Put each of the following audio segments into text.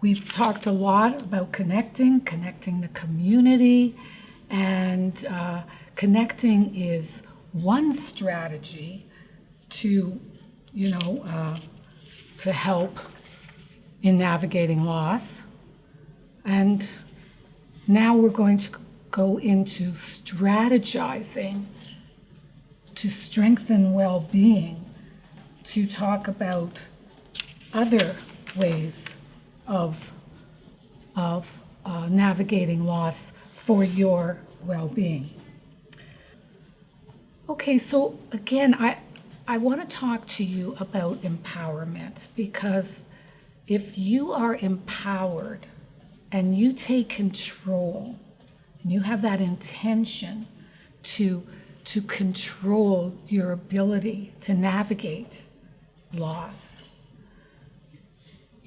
we've talked a lot about connecting the community, and connecting is one strategy to, to help in navigating loss. And now we're going to go into strategizing to strengthen well-being, to talk about other ways of navigating loss for your well-being. Okay, so again, I want to talk to you about empowerment, because if you are empowered and you take control and you have that intention to control your ability to navigate loss,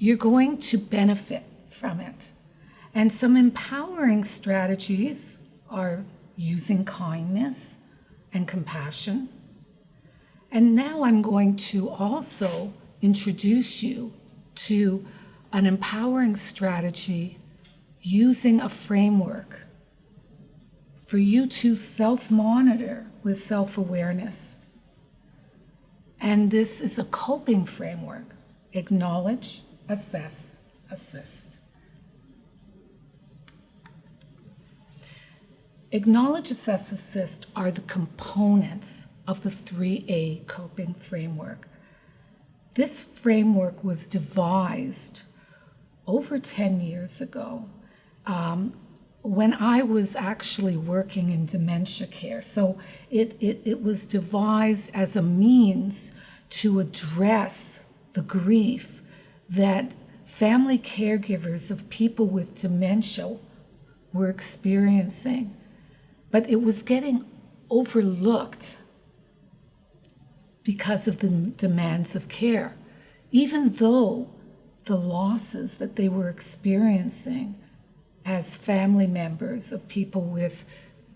you're going to benefit from it. And some empowering strategies are using kindness and compassion. And now I'm going to also introduce you to an empowering strategy using a framework for you to self-monitor with self-awareness. And this is a coping framework: acknowledge, assess, assist. Acknowledge, assess, assist are the components of the 3A coping framework. This framework was devised over 10 years ago when I was actually working in dementia care. So it was devised as a means to address the grief that family caregivers of people with dementia were experiencing. But it was getting overlooked because of the demands of care, even though the losses that they were experiencing as family members of people with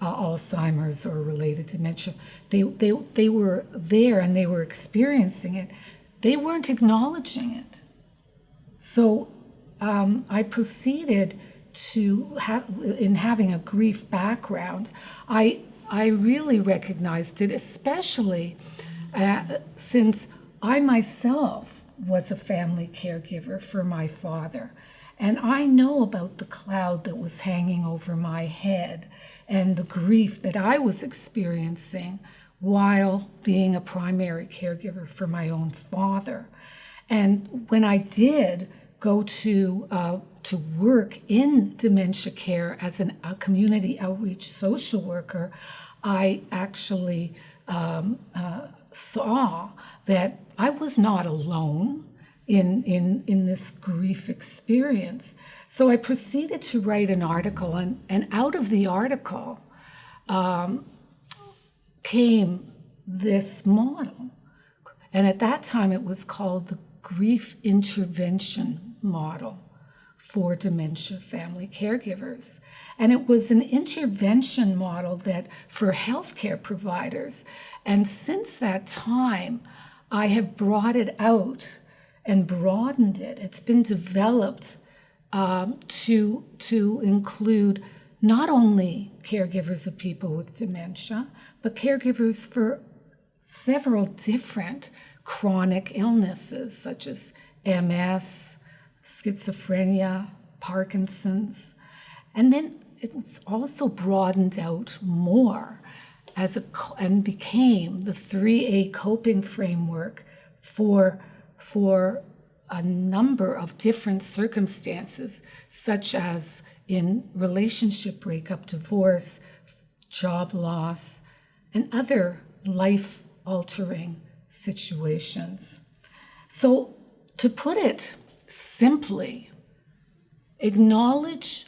Alzheimer's or related dementia, they were there and they were experiencing it. They weren't acknowledging it. So I proceeded to in having a grief background, I really recognized it, especially since I myself was a family caregiver for my father. And I know about the cloud that was hanging over my head and the grief that I was experiencing while being a primary caregiver for my own father. And when I did go to work in dementia care as a community outreach social worker, I actually saw that I was not alone in this grief experience. So I proceeded to write an article, and out of the article came this model. And at that time it was called the Grief Intervention Model for dementia family caregivers. And it was an intervention model that for healthcare providers. And since that time, I have brought it out and broadened it. It's been developed to include not only caregivers of people with dementia, but caregivers for several different chronic illnesses such as MS, schizophrenia, Parkinson's. And then it was also broadened out more and became the 3A coping framework for a number of different circumstances, such as in relationship breakup, divorce, job loss, and other life-altering situations. So to put it simply, acknowledge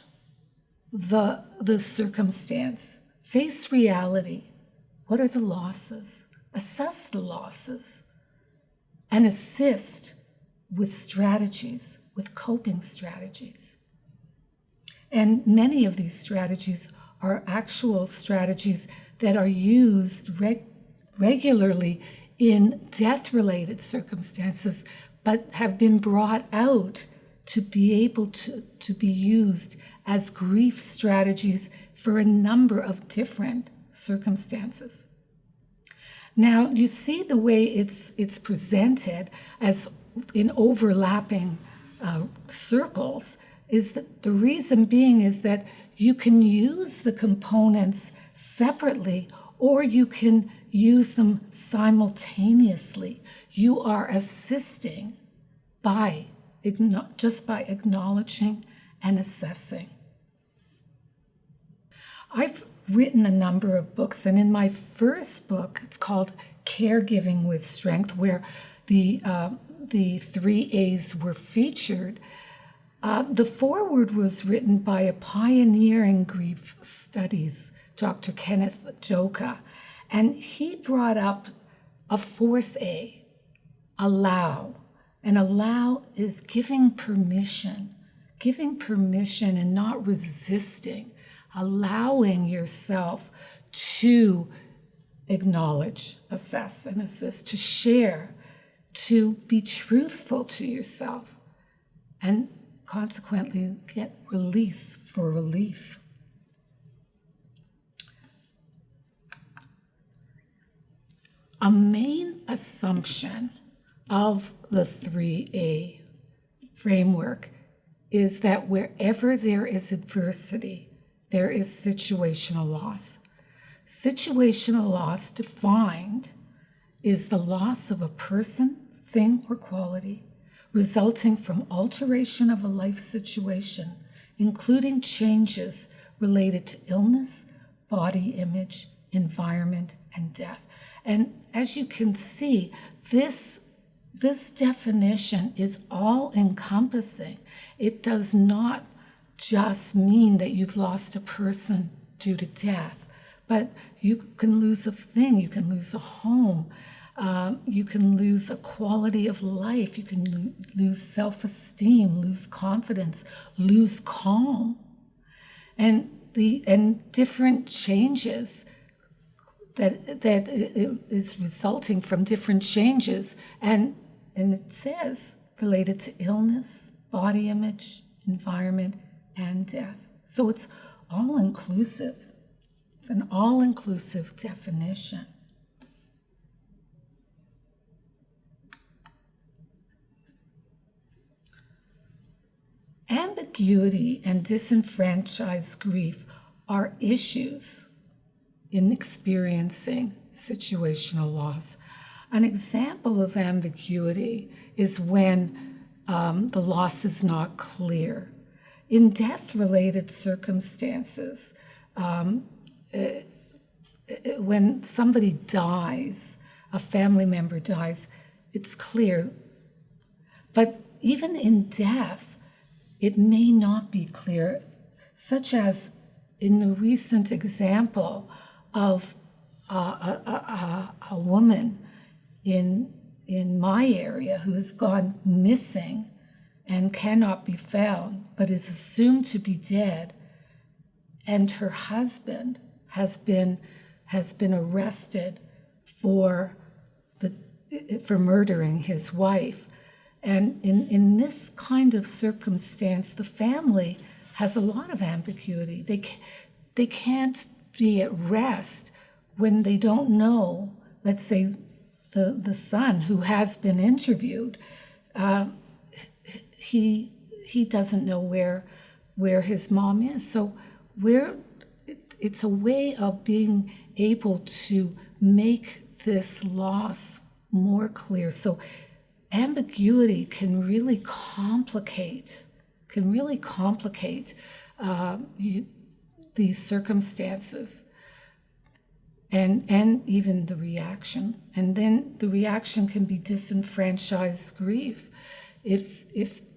the circumstance, face reality. What are the losses? Assess the losses and assist with strategies, with coping strategies. And many of these strategies are actual strategies that are used regularly in death-related circumstances, but have been brought out to be able to be used as grief strategies for a number of different circumstances. Now, you see the way it's presented as in overlapping circles is that the reason being is that you can use the components separately or you can use them simultaneously. You are assisting just by acknowledging and assessing. I've written a number of books, and in my first book, it's called Caregiving with Strength, where the 3 A's were featured. The foreword was written by a pioneer in grief studies, Dr. Kenneth Joka, and he brought up a 4th A, allow. And allow is giving permission and not resisting, allowing yourself to acknowledge, assess, and assist, to share, to be truthful to yourself, and consequently get release for relief. A main assumption of the 3A framework is that wherever there is adversity, there is situational loss. Situational loss defined is the loss of a person, thing, or quality resulting from alteration of a life situation, including changes related to illness, body image, environment, and death. And as you can see, this definition is all-encompassing. It does not just mean that you've lost a person due to death, but you can lose a thing, you can lose a home, you can lose a quality of life, you can lose self-esteem, lose confidence, lose calm, and different changes that is resulting from different changes, and it says related to illness, body image, environment, and death. So it's all-inclusive. It's an all-inclusive definition. Ambiguity and disenfranchised grief are issues in experiencing situational loss. An example of ambiguity is when the loss is not clear. In death-related circumstances, when somebody dies, a family member dies, it's clear. But even in death, it may not be clear, such as in the recent example of a woman in my area who has gone missing and cannot be found, but is assumed to be dead, and her husband has been arrested for murdering his wife. And in this kind of circumstance, the family has a lot of ambiguity. They can't be at rest when they don't know, let's say, the son who has been interviewed, he doesn't know where his mom is. So it's a way of being able to make this loss more clear. So ambiguity can really complicate these circumstances and even the reaction. And then the reaction can be disenfranchised grief. If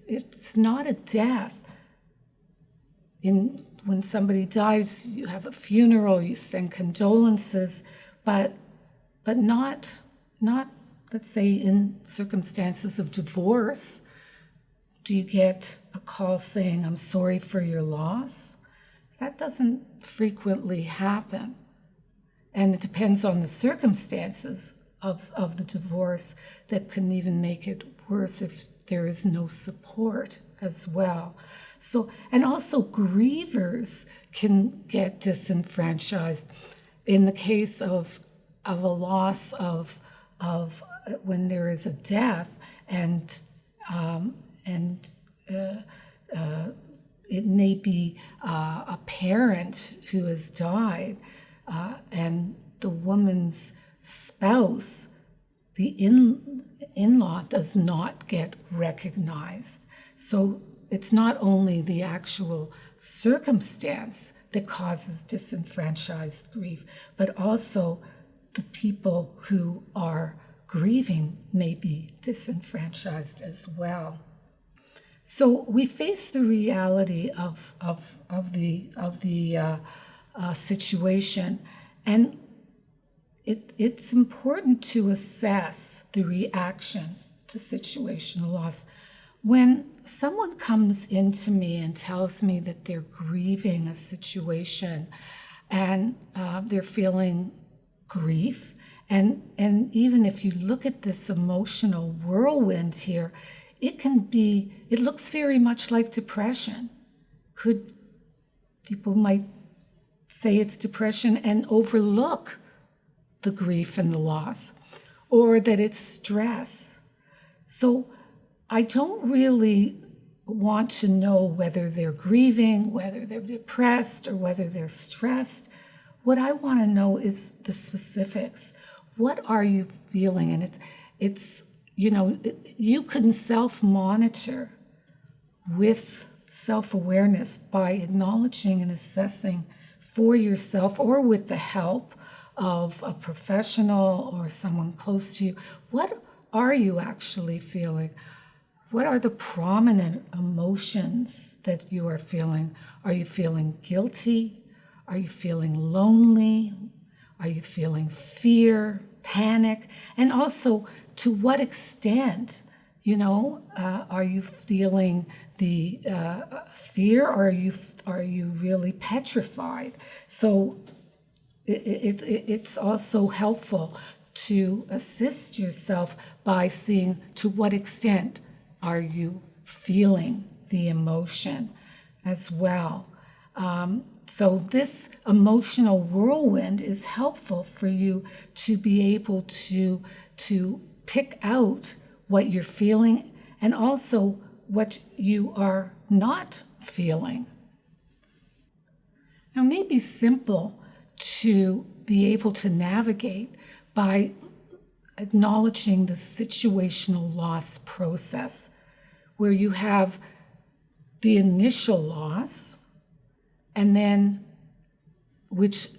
it's not a death, when somebody dies, you have a funeral, you send condolences, but not let's say in circumstances of divorce, do you get a call saying, "I'm sorry for your loss"? That doesn't frequently happen. And it depends on the circumstances of the divorce that can even make it worse if there is no support as well. So, and also grievers can get disenfranchised in the case of a loss of when there is a death, and it may be a parent who has died, and the woman's spouse, the in-law, does not get recognized. So it's not only the actual circumstance that causes disenfranchised grief, but also the people who are grieving may be disenfranchised as well. So we face the reality of the situation, and it's important to assess the reaction to situational loss. When someone comes into me and tells me that they're grieving a situation and they're feeling grief, and even if you look at this emotional whirlwind here, it looks very much like depression. People might say it's depression and overlook the grief and the loss, or that it's stress. So I don't really want to know whether they're grieving, whether they're depressed, or whether they're stressed. What I want to know is the specifics. What are you feeling? And it's you can self-monitor with self-awareness by acknowledging and assessing for yourself, or with the help of a professional or someone close to you. What are you actually feeling? What are the prominent emotions that you are feeling? Are you feeling guilty? Are you feeling lonely? Are you feeling fear, panic? And also, to what extent, are you feeling the fear, or are you really petrified? So it's also helpful to assist yourself by seeing to what extent are you feeling the emotion as well. So this emotional whirlwind is helpful for you to be able to pick out what you're feeling and also what you are not feeling. Now, it may be simple to be able to navigate by acknowledging the situational loss process, where you have the initial loss, and then which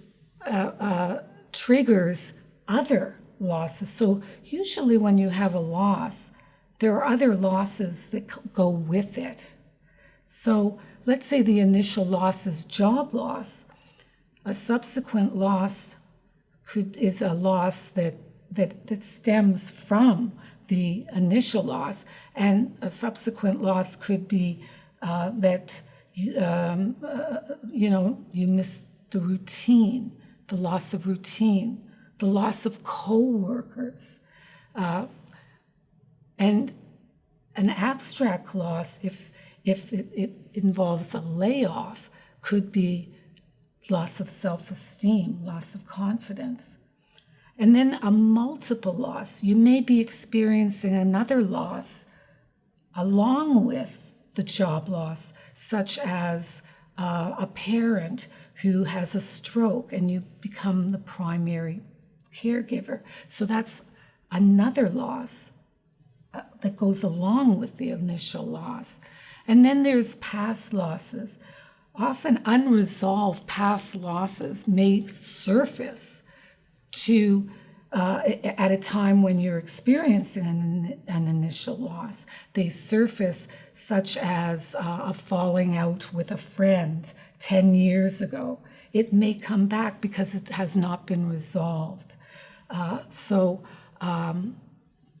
triggers other losses. So usually when you have a loss, there are other losses that go with it. So let's say the initial loss is job loss. A subsequent loss is a loss that stems from the initial loss, and a subsequent loss could be that you miss the routine, the loss of routine, the loss of co-workers, and an abstract loss, if it involves a layoff, could be loss of self-esteem, loss of confidence. And then a multiple loss. You may be experiencing another loss along with the job loss, such as a parent who has a stroke and you become the primary caregiver. So that's another loss that goes along with the initial loss. And then there's past losses. Often unresolved past losses may surface at a time when you're experiencing an initial loss. They surface such as a falling out with a friend 10 years ago. It may come back because it has not been resolved. So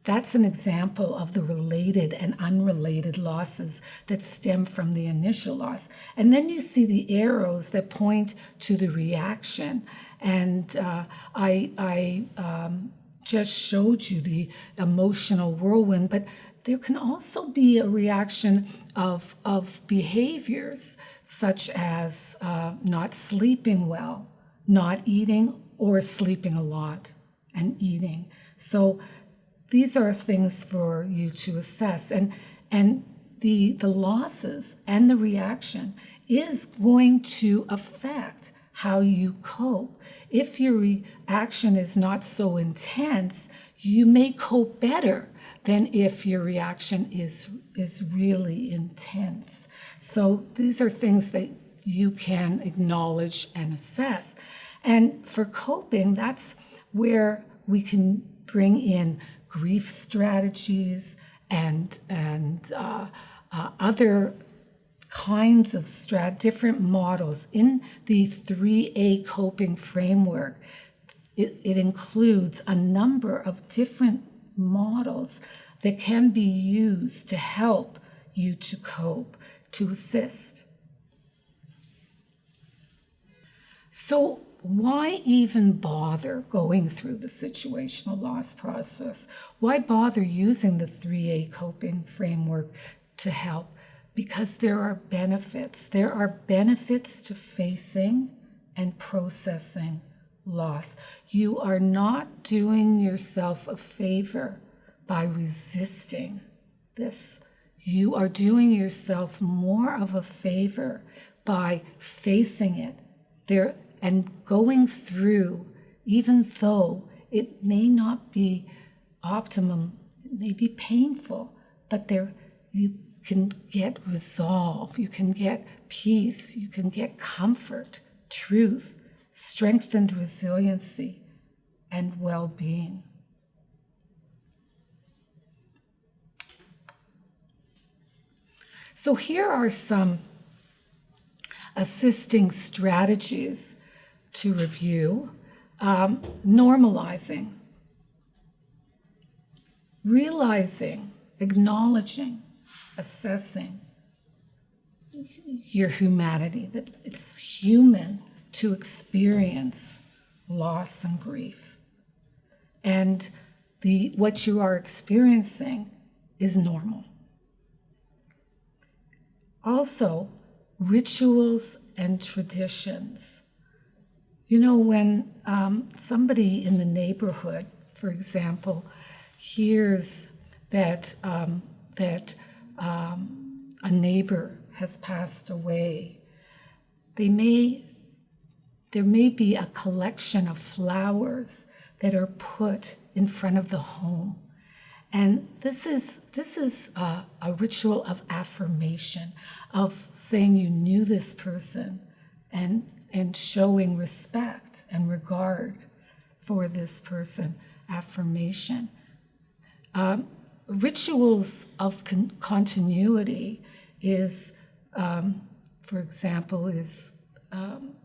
that's an example of the related and unrelated losses that stem from the initial loss. And then you see the arrows that point to the reaction. And I just showed you the emotional whirlwind, but there can also be a reaction of behaviors such as not sleeping well, not eating, or sleeping a lot and eating. So these are things for you to assess. And the losses and the reaction is going to affect how you cope. If your reaction is not so intense, you may cope better than if your reaction is really intense. So these are things that you can acknowledge and assess. And for coping, that's where we can bring in grief strategies and other kinds of different models. In the 3A coping framework, it includes a number of different models that can be used to help you to cope, to assist. So why even bother going through the situational loss process? Why bother using the 3A coping framework to help? Because there are benefits. There are benefits to facing and processing loss. You are not doing yourself a favor by resisting this. You are doing yourself more of a favor by facing it there and going through, even though it may not be optimum, it may be painful, but there you can get resolve, you can get peace, you can get comfort, truth, strengthened resiliency, and well-being. So here are some assisting strategies to review. Normalizing, realizing, acknowledging, assessing your humanity, that it's human to experience loss and grief. And what you are experiencing is normal. Also, rituals and traditions. You know, when somebody in the neighborhood, for example, hears that a neighbor has passed away, there may be a collection of flowers that are put in front of the home. And this is a ritual of affirmation, of saying you knew this person and showing respect and regard for this person, affirmation. Rituals of continuity is, for example, is on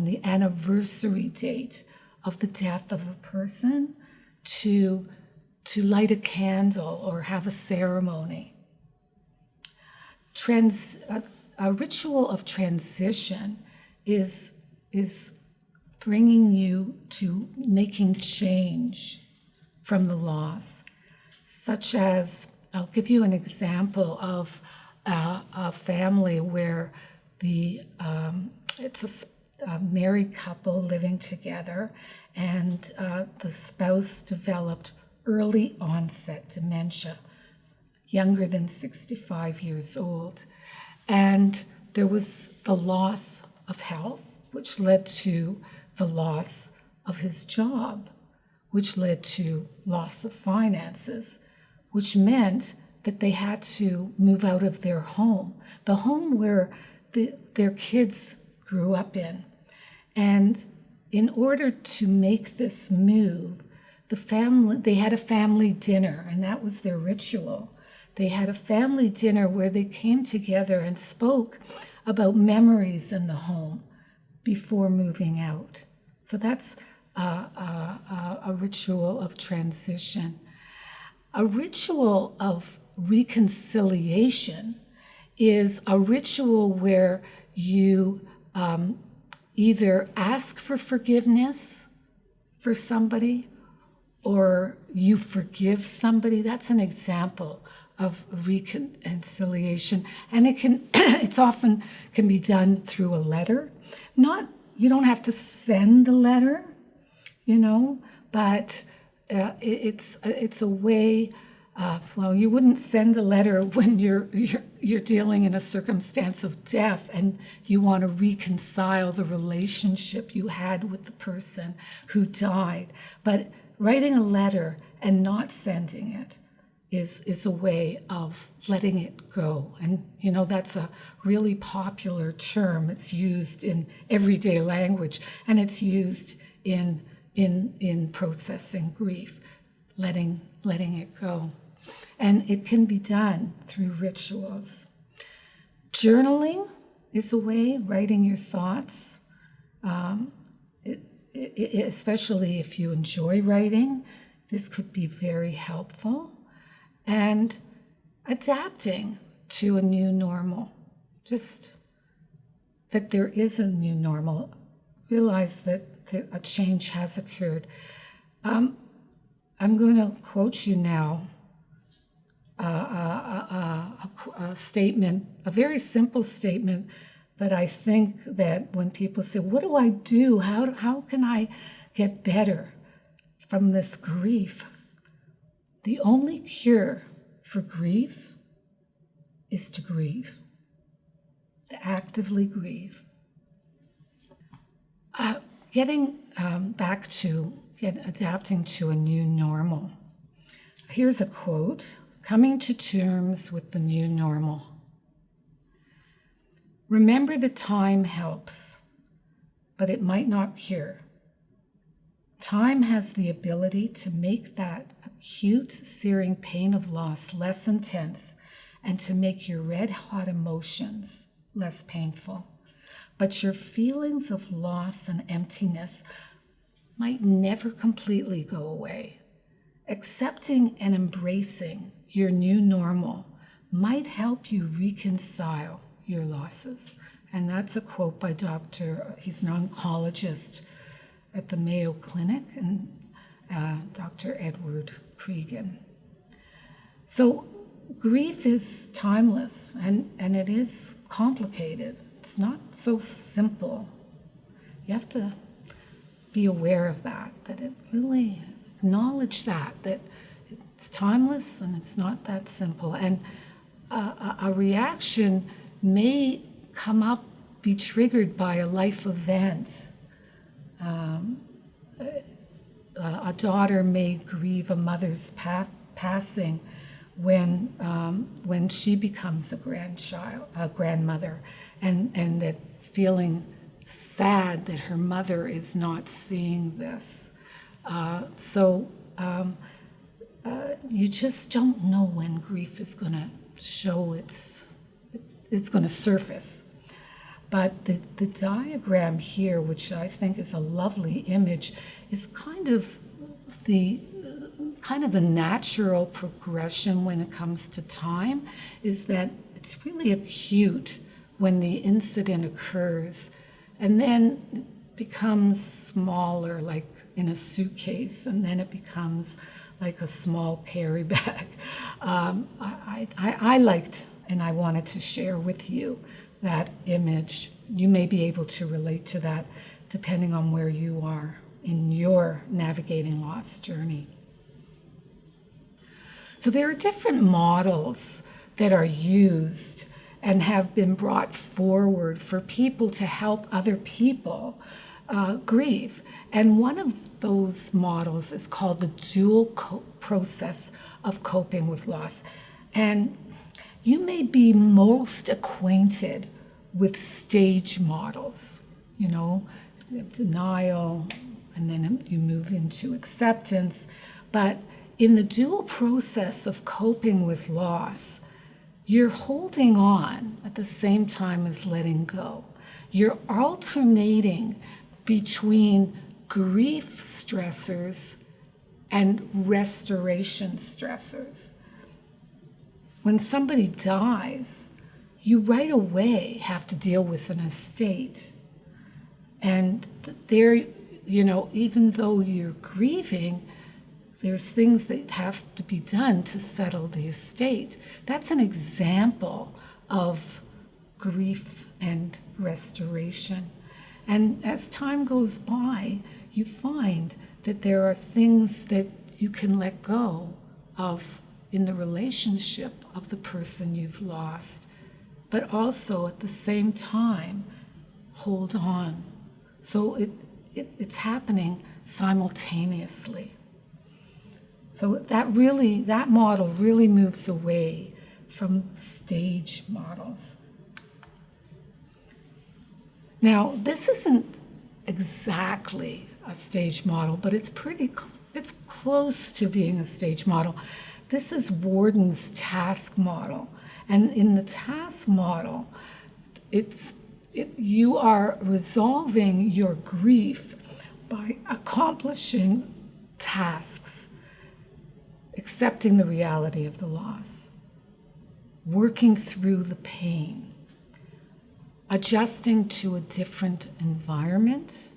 the anniversary date of the death of a person to light a candle or have a ceremony. A ritual of transition is bringing you to making change from the loss, such as, I'll give you an example of a family where it's a married couple living together, and the spouse developed early onset dementia, younger than 65 years old. And there was the loss of health, which led to the loss of his job, which led to loss of finances, which meant that they had to move out of their home, the home where their kids grew up in. And in order to make this move, they had a family dinner, and that was their ritual. They had a family dinner where they came together and spoke about memories in the home before moving out. So that's a ritual of transition. A ritual of reconciliation is a ritual where you either ask for forgiveness for somebody or you forgive somebody, that's an example of reconciliation. And it's often can be done through a letter. You don't have to send the letter, but it's a way. Well, you wouldn't send a letter when you're dealing in a circumstance of death and you want to reconcile the relationship you had with the person who died. But writing a letter and not sending it is a way of letting it go. And, that's a really popular term. It's used in everyday language, and it's used in processing grief, letting it go. And it can be done through rituals. Journaling is a way, writing your thoughts, especially if you enjoy writing. This could be very helpful. And adapting to a new normal. Just that there is a new normal. Realize that a change has occurred. I'm going to quote you now a statement, a very simple statement, but I think that when people say, what do I do? How can I get better from this grief? The only cure for grief is to grieve, to actively grieve. Getting back to adapting to a new normal. Here's a quote, coming to terms with the new normal. Remember that time helps, but it might not cure. Time has the ability to make that acute, searing pain of loss less intense and to make your red-hot emotions less painful. But your feelings of loss and emptiness might never completely go away. Accepting and embracing your new normal might help you reconcile your losses. And that's a quote by he's an oncologist at the Mayo Clinic, and Dr. Edward Cregan. So grief is timeless, and it is complicated. It's not so simple. You have to be aware of that it really acknowledge that it's timeless and it's not that simple. And a reaction may be triggered by a life event. A daughter may grieve a mother's passing when she becomes a grandmother, and that feeling sad that her mother is not seeing this. You just don't know when grief is going to show it's going to surface. But the diagram here, which I think is a lovely image, is kind of the natural progression when it comes to time, is that it's really acute when the incident occurs, and then it becomes smaller, like in a suitcase, and then it becomes like a small carry bag. I liked, and I wanted to share with you that image. You may be able to relate to that depending on where you are in your navigating loss journey. So there are different models that are used and have been brought forward for people to help other people grieve. And one of those models is called the dual process of coping with loss. And you may be most acquainted with stage models, denial, and then you move into acceptance. But in the dual process of coping with loss, you're holding on at the same time as letting go. You're alternating between grief stressors and restoration stressors. When somebody dies, you right away have to deal with an estate. And there, even though you're grieving, There's things that have to be done to settle the estate. That's an example of grief and restoration. And as time goes by, you find that there are things that you can let go of in the relationship of the person you've lost, but also at the same time, hold on. So it's happening simultaneously. So that model really moves away from stage models. Now, this isn't exactly a stage model, but it's close to being a stage model. This is Warden's task model. And in the task model, you are resolving your grief by accomplishing tasks, accepting the reality of the loss, working through the pain, adjusting to a different environment,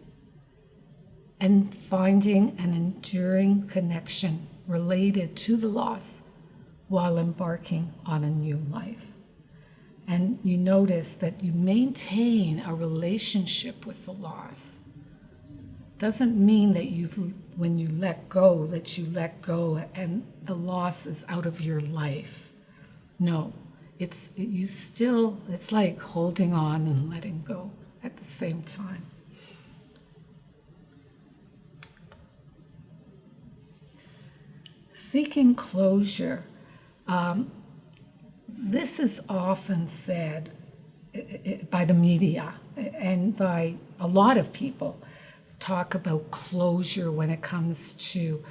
and finding an enduring connection related to the loss while embarking on a new life. And you notice that you maintain a relationship with the loss. Doesn't mean that when you let go, that you let go and the loss is out of your life. No, it's like holding on and letting go at the same time. Seeking closure. This is often said by the media and by a lot of people. Talk about closure when it comes to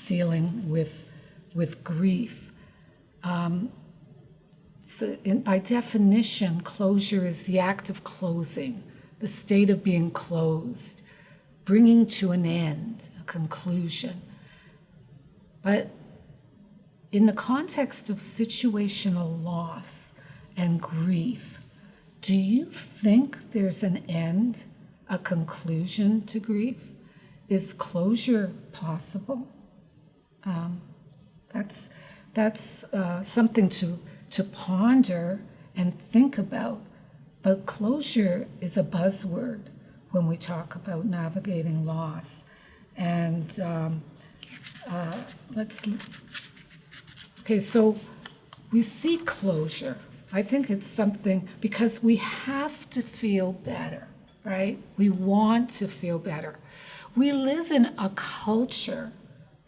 dealing with grief. By definition, closure is the act of closing, the state of being closed, bringing to an end, a conclusion. But in the context of situational loss and grief, do you think there's an end, a conclusion to grief? Is closure possible? That's something to ponder and think about. But closure is a buzzword when we talk about navigating loss. And so we seek closure. I think it's something because we have to feel better, right? We want to feel better. We live in a culture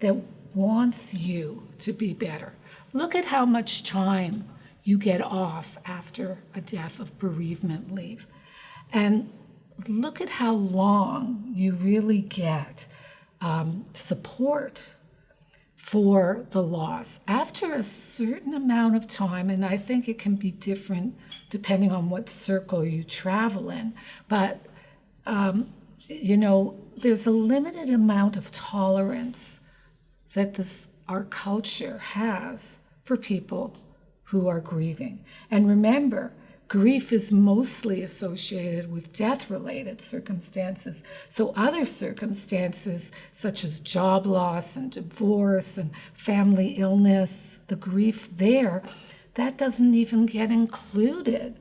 that wants you to be better. Look at how much time you get off after a death of bereavement leave. And look at how long you really get support for the loss. After a certain amount of time, and I think it can be different depending on what circle you travel in, but there's a limited amount of tolerance that our culture has for people who are grieving. And remember, grief is mostly associated with death-related circumstances. So other circumstances, such as job loss and divorce and family illness, the grief there, that doesn't even get included.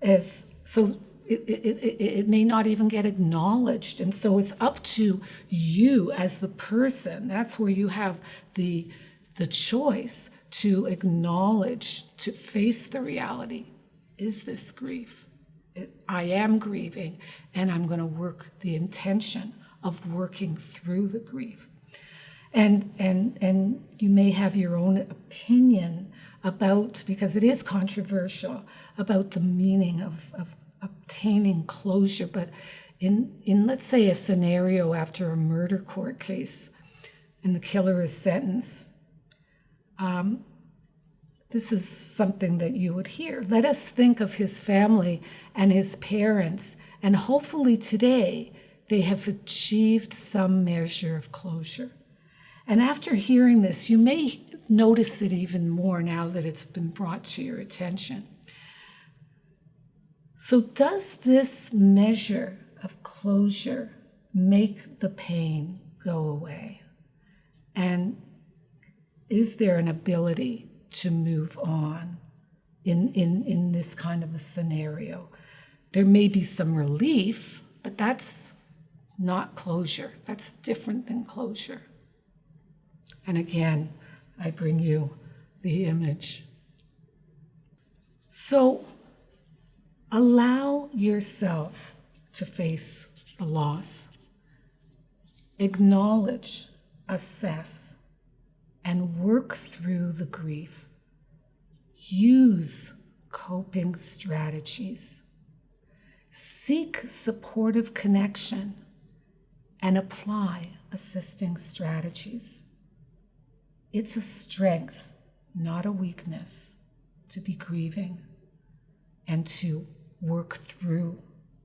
It may not even get acknowledged. And so it's up to you as the person. That's where you have the choice to acknowledge, to face the reality. Is this grief? I am grieving, and I'm going to work the intention of working through the grief. And you may have your own opinion about, because it is controversial, about the meaning of obtaining closure. But in let's say a scenario after a murder court case, and the killer is sentenced, this is something that you would hear. Let us think of his family and his parents, and hopefully today they have achieved some measure of closure. And after hearing this, you may notice it even more now that it's been brought to your attention. So does this measure of closure make the pain go away? And is there an ability to move on in this kind of a scenario? There may be some relief, but that's not closure. That's different than closure. And again, I bring you the image. So allow yourself to face the loss. Acknowledge, assess, and work through the grief. Use coping strategies. Seek supportive connection and apply assisting strategies. It's a strength, not a weakness, to be grieving and to work through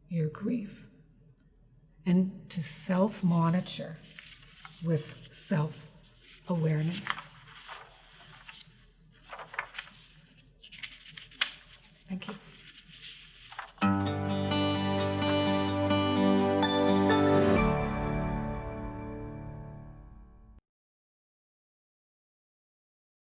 your grief and to self-monitor with self-awareness.